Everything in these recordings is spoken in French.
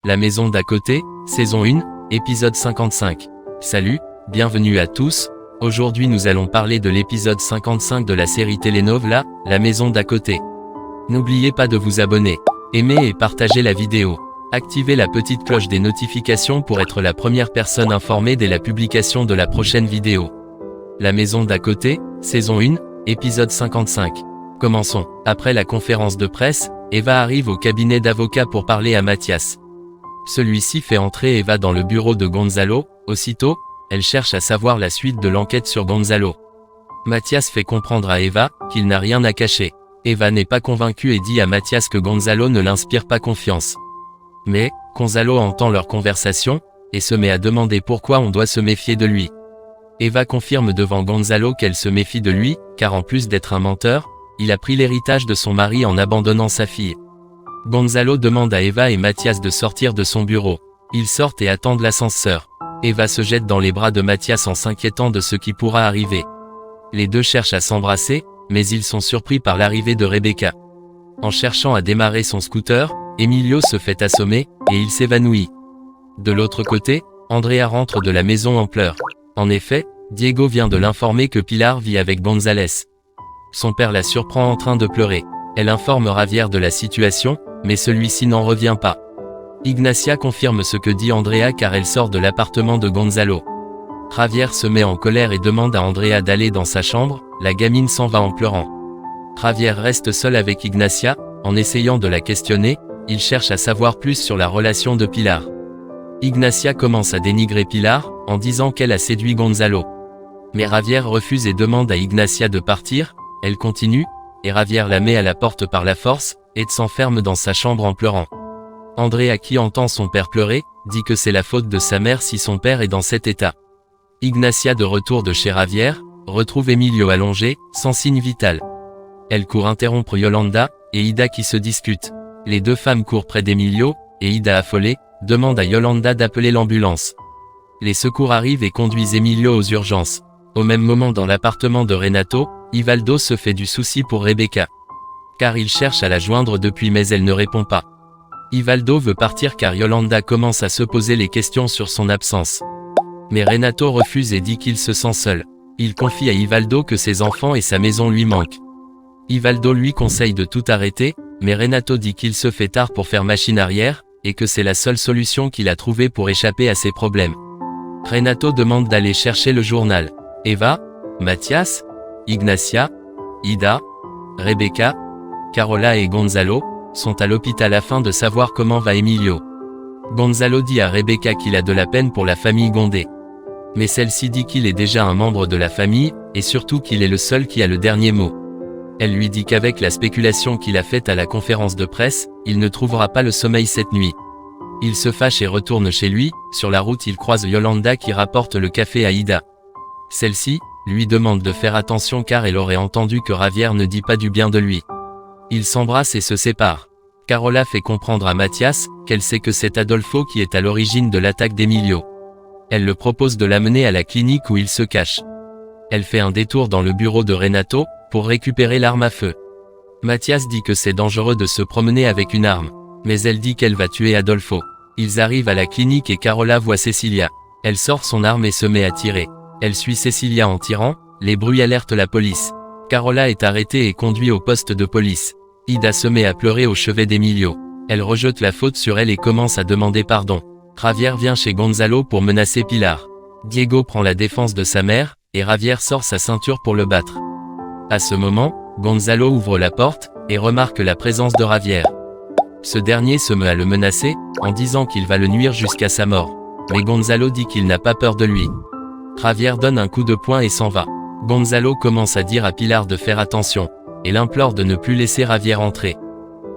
La maison d'à côté, saison 1, épisode 55. Salut, bienvenue à tous. Aujourd'hui nous allons parler de l'épisode 55 de la série télénovela, La maison d'à côté. N'oubliez pas de vous abonner, aimer et partager la vidéo. Activez la petite cloche des notifications pour être la première personne informée dès la publication de la prochaine vidéo. La maison d'à côté, saison 1, épisode 55. Commençons. Après la conférence de presse, Eva arrive au cabinet d'avocat pour parler à Mathias. Celui-ci fait entrer Eva dans le bureau de Gonzalo. Aussitôt, elle cherche à savoir la suite de l'enquête sur Gonzalo. Mathias fait comprendre à Eva qu'il n'a rien à cacher. Eva n'est pas convaincue et dit à Mathias que Gonzalo ne l'inspire pas confiance. Mais, Gonzalo entend leur conversation, et se met à demander pourquoi on doit se méfier de lui. Eva confirme devant Gonzalo qu'elle se méfie de lui, car en plus d'être un menteur, il a pris l'héritage de son mari en abandonnant sa fille. Gonzalo demande à Eva et Mathias de sortir de son bureau. Ils sortent et attendent l'ascenseur. Eva se jette dans les bras de Mathias en s'inquiétant de ce qui pourra arriver. Les deux cherchent à s'embrasser, mais ils sont surpris par l'arrivée de Rebecca. En cherchant à démarrer son scooter, Emilio se fait assommer, et il s'évanouit. De l'autre côté, Andrea rentre de la maison en pleurs. En effet, Diego vient de l'informer que Pilar vit avec González. Son père la surprend en train de pleurer. Elle informe Javier de la situation, mais celui-ci n'en revient pas. Ignacia confirme ce que dit Andrea car elle sort de l'appartement de Gonzalo. Javier se met en colère et demande à Andrea d'aller dans sa chambre, la gamine s'en va en pleurant. Javier reste seul avec Ignacia, en essayant de la questionner, il cherche à savoir plus sur la relation de Pilar. Ignacia commence à dénigrer Pilar, en disant qu'elle a séduit Gonzalo. Mais Javier refuse et demande à Ignacia de partir, elle continue, et Javier la met à la porte par la force, et s'enferme dans sa chambre en pleurant. Andrea qui entend son père pleurer, dit que c'est la faute de sa mère si son père est dans cet état. Ignacia de retour de chez Javier, retrouve Emilio allongé, sans signe vital. Elle court interrompre Yolanda, et Ida qui se discutent. Les deux femmes courent près d'Emilio, et Ida affolée, demande à Yolanda d'appeler l'ambulance. Les secours arrivent et conduisent Emilio aux urgences. Au même moment dans l'appartement de Renato, Ivaldo se fait du souci pour Rebecca. Car il cherche à la joindre depuis mais elle ne répond pas. Ivaldo veut partir car Yolanda commence à se poser les questions sur son absence. Mais Renato refuse et dit qu'il se sent seul. Il confie à Ivaldo que ses enfants et sa maison lui manquent. Ivaldo lui conseille de tout arrêter, mais Renato dit qu'il se fait tard pour faire machine arrière, et que c'est la seule solution qu'il a trouvée pour échapper à ses problèmes. Renato demande d'aller chercher le journal. Eva, Mathias, Ignacia, Ida, Rebecca, Carola et Gonzalo sont à l'hôpital afin de savoir comment va Emilio. Gonzalo dit à Rebecca qu'il a de la peine pour la famille Gondé. Mais celle-ci dit qu'il est déjà un membre de la famille, et surtout qu'il est le seul qui a le dernier mot. Elle lui dit qu'avec la spéculation qu'il a faite à la conférence de presse, il ne trouvera pas le sommeil cette nuit. Il se fâche et retourne chez lui. Sur la route il croise Yolanda qui rapporte le café à Ida. Celle-ci lui demande de faire attention car elle aurait entendu que Javier ne dit pas du bien de lui. Ils s'embrassent et se séparent. Carola fait comprendre à Mathias qu'elle sait que c'est Adolfo qui est à l'origine de l'attaque d'Emilio. Elle le propose de l'amener à la clinique où il se cache. Elle fait un détour dans le bureau de Renato pour récupérer l'arme à feu. Mathias dit que c'est dangereux de se promener avec une arme, mais elle dit qu'elle va tuer Adolfo. Ils arrivent à la clinique et Carola voit Cecilia. Elle sort son arme et se met à tirer. Elle suit Cecilia en tirant, les bruits alertent la police. Carola est arrêtée et conduite au poste de police. Ida se met à pleurer au chevet d'Emilio. Elle rejette la faute sur elle et commence à demander pardon. Javier vient chez Gonzalo pour menacer Pilar. Diego prend la défense de sa mère, et Javier sort sa ceinture pour le battre. À ce moment, Gonzalo ouvre la porte, et remarque la présence de Javier. Ce dernier se met à le menacer, en disant qu'il va le nuire jusqu'à sa mort. Mais Gonzalo dit qu'il n'a pas peur de lui. Javier donne un coup de poing et s'en va. Gonzalo commence à dire à Pilar de faire attention, et l'implore de ne plus laisser Javier entrer.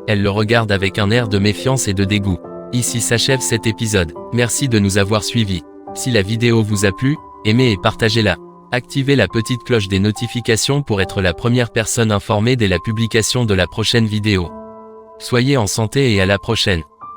Elle le regarde avec un air de méfiance et de dégoût. Ici s'achève cet épisode. Merci de nous avoir suivis. Si la vidéo vous a plu, aimez et partagez-la. Activez la petite cloche des notifications pour être la première personne informée dès la publication de la prochaine vidéo. Soyez en santé et à la prochaine.